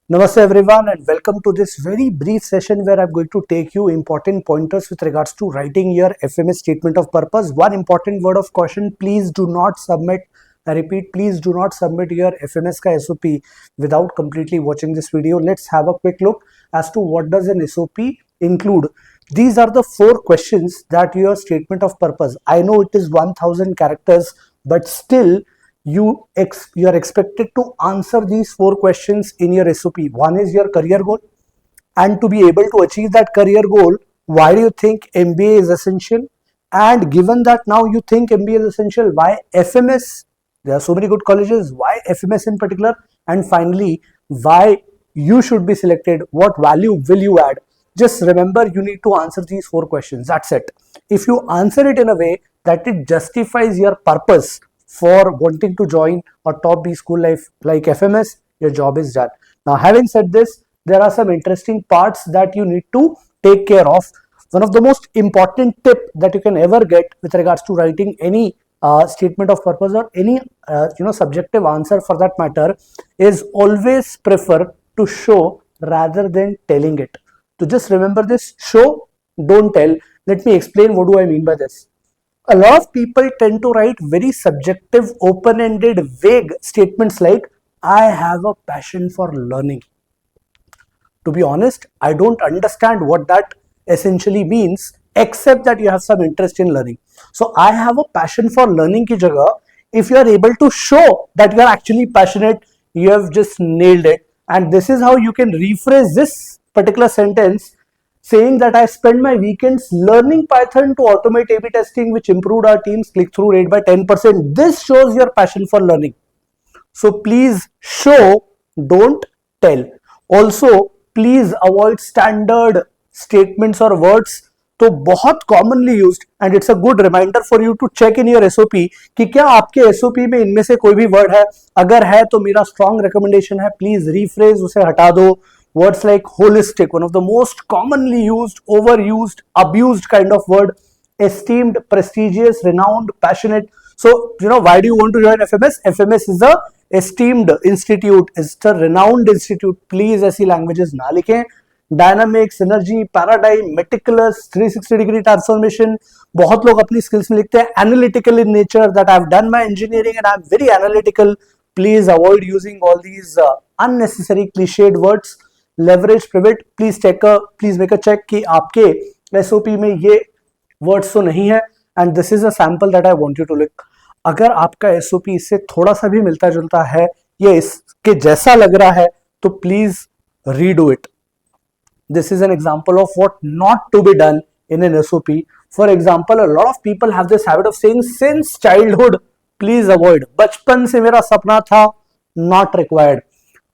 Namaste everyone and welcome to this very brief session where I'm going to take you important pointers with regards to writing your FMS statement of purpose. One important word of caution, please do not submit, I repeat, please do not submit your FMS ka SOP without completely watching this video. Let's have a quick look as to what does an SOP include. These are the 4 questions that your statement of purpose, I know it is 1000 characters, but still you are expected to answer these 4 questions in your SOP. One is your career goal, and to be able to achieve that career goal, why do you think MBA is essential? And given that now you think MBA is essential, why FMS? There are so many good colleges, why FMS in particular? And finally, why you should be selected, what value will you add? Just remember, you need to answer these 4 questions. That's it. If you answer it in a way that it justifies your purpose for wanting to join a top B school like FMS, your job is done. Now, having said this, there are some interesting parts that you need to take care of. One of the most important tip that you can ever get with regards to writing any statement of purpose or any subjective answer for that matter is always prefer to show rather than telling it. So just remember this: show, don't tell. Let me explain what do I mean by this. A lot of people tend to write very subjective, open-ended, vague statements like, I have a passion for learning. To be honest, I don't understand what that essentially means, except that you have some interest in learning. So I have a passion for learning ki jagah, if you are able to show that you are actually passionate, you have just nailed it. And this is how you can rephrase this particular sentence, saying that I spend my weekends learning Python to automate A/B testing, which improved our team's click-through rate by 10%. This shows your passion for learning. So please show, don't tell. Also, please avoid standard statements or words. तो बहुत commonly used, and it's a good reminder for you to check in your SOP कि क्या आपके SOP में इनमें से कोई भी word है. अगर है तो मेरा strong recommendation है, please rephrase, उसे हटा दो. Words like holistic, one of the most commonly used, overused, abused kind of word. Esteemed, prestigious, renowned, passionate. So, why do you want to join FMS? FMS is a esteemed institute, it's a renowned institute. Please ऐसी languages ना लिखें. Dynamic, synergy, paradigm, meticulous, 360 degree transformation. बहुत लोग अपनी skills में लिखते हैं analytical in nature, that I've done my engineering and I'm very analytical. Please avoid using all these unnecessary cliched words. Leverage, pivot, please make a check कि आपके SOP में ये words तो नहीं है, and this is a sample that I want you to look. अगर आपका SOP इससे थोड़ा सा भी मिलता जुलता है, ये इसके जैसा लग रहा है, तो please redo it. This is an example of what not to be done in an SOP. For example, a lot of people have this habit of saying since childhood. Please avoid. बचपन से मेरा सपना था, not required.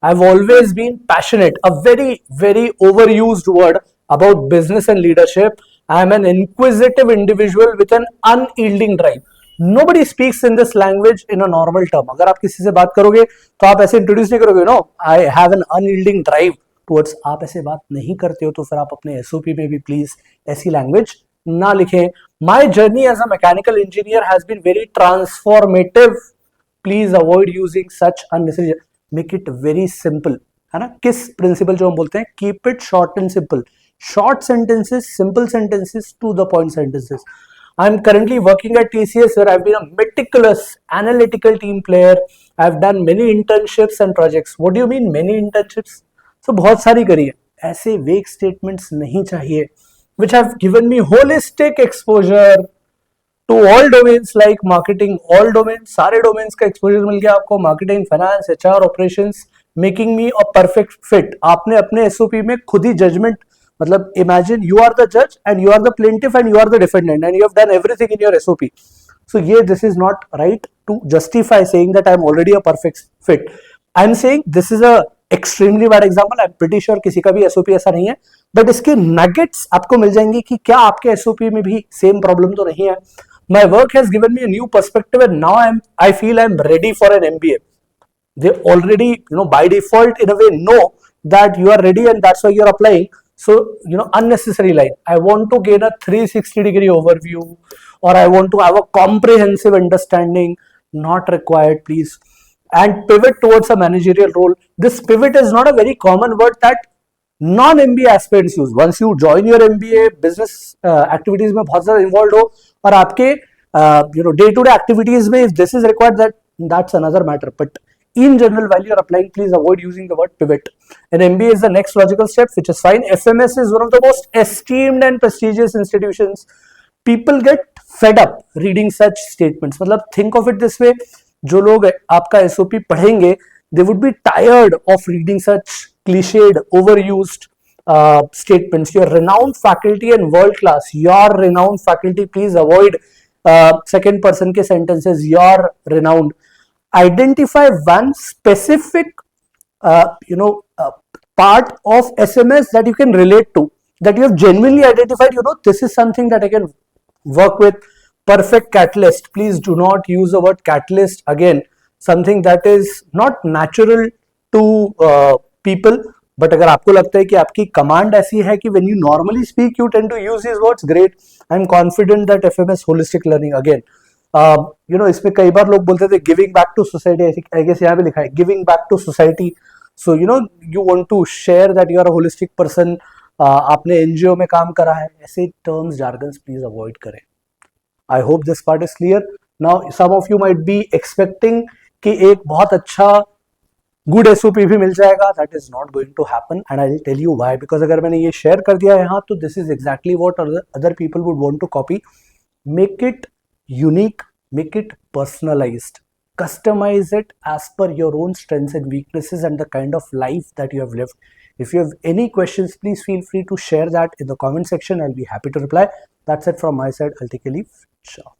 I've always been passionate, a very, very overused word about business and leadership. I am an inquisitive individual with an unyielding drive. Nobody speaks in this language in a normal term. अगर आप किसी से बात करोगे तो आप ऐसे introduce नहीं करोगे, no I have an unyielding drive towards. आप ऐसे बात नहीं करते हो तो फिर आप अपने SOP में भी प्लीज ऐसी लैंग्वेज ना लिखें. My journey as a mechanical engineer has been very transformative. Please avoid using such unnecessary. Make it very simple, है ना. किस प्रिंसिपल जो हम बोलते हैं, keep it short and simple. Short sentences, simple sentences, to the point sentences. I'm currently working at TCS where I've been a meticulous analytical team player. I've done many internships and projects. What do you mean many internships? So बहुत सारी करी है. ऐसे vague statements नहीं चाहिए. Which have given me holistic exposure to all domains like marketing. All domains, सारे domains का exposure मिल गया आपको. Marketing, finance, HR, operations, making me a perfect fit. आपने अपने SOP में खुद ही judgment, मतलब imagine you are the judge and you are the plaintiff and you are the defendant and you have done everything in your SOP. So this is not right to justify saying that I am already a perfect fit. I am saying this is a extremely bad example. I'm pretty sure किसी का भी SOP ऐसा नहीं है, but इसके nuggets आपको मिल जाएंगे कि क्या आपके SOP में भी same problem तो नहीं है. My work has given me a new perspective and now I feel I'm ready for an MBA. They already, by default in a way know that you are ready and that's why you're applying. So, unnecessary line. I want to gain a 360 degree overview or I want to have a comprehensive understanding. Not required, please. and pivot towards a managerial role. This pivot is not a very common word that non-MBA aspirants use. Once you join your MBA, business activities में बहुत ज़्यादा involved हो और आपके day-to-day activities में if this is required, that's another matter. But in general, while you're applying, please avoid using the word pivot. And MBA is the next logical step, which is fine. FMS is one of the most esteemed and prestigious institutions. People get fed up reading such statements. मतलब think of it this way, जो लोग आपका SOP पढ़ेंगे, they would be tired of reading such cliched, overused statements. Your renowned faculty and world class. Your renowned faculty, please avoid second person के sentences. Your renowned. Identify one specific part of SMS that you can relate to, that you have genuinely identified, this is something that I can work with. Perfect catalyst. Please do not use the word catalyst again. Something that is not natural to people. But अगर आपको लगता है कि आपकी command ऐसी है कि when you normally speak you tend to use these words, great. I'm confident that FMS holistic learning again. इसमें कई बार लोग बोलते थे giving back to society, I guess यहाँ पे लिखा है giving back to society. So you want to share that you are a holistic person, आपने एनजीओ में काम करा है, ऐसे टर्म्स जार्गन्स प्लीज अवॉइड करें. I hope this part is clear. Now some of you might be expecting कि एक बहुत अच्छा गुड एसओपी भी मिल जाएगा. That is not going to happen and I will tell you why. Because अगर मैंने ये शेयर कर दिया है यहाँ, तो this is exactly what other people would want to copy. Make it unique, make it personalized, customize it as per your own strengths and weaknesses and the kind of life that you have lived. If you have any questions, please feel free to share that in the comment section. I'll be happy to reply. That's it from my side. I'll take a leave. Ciao.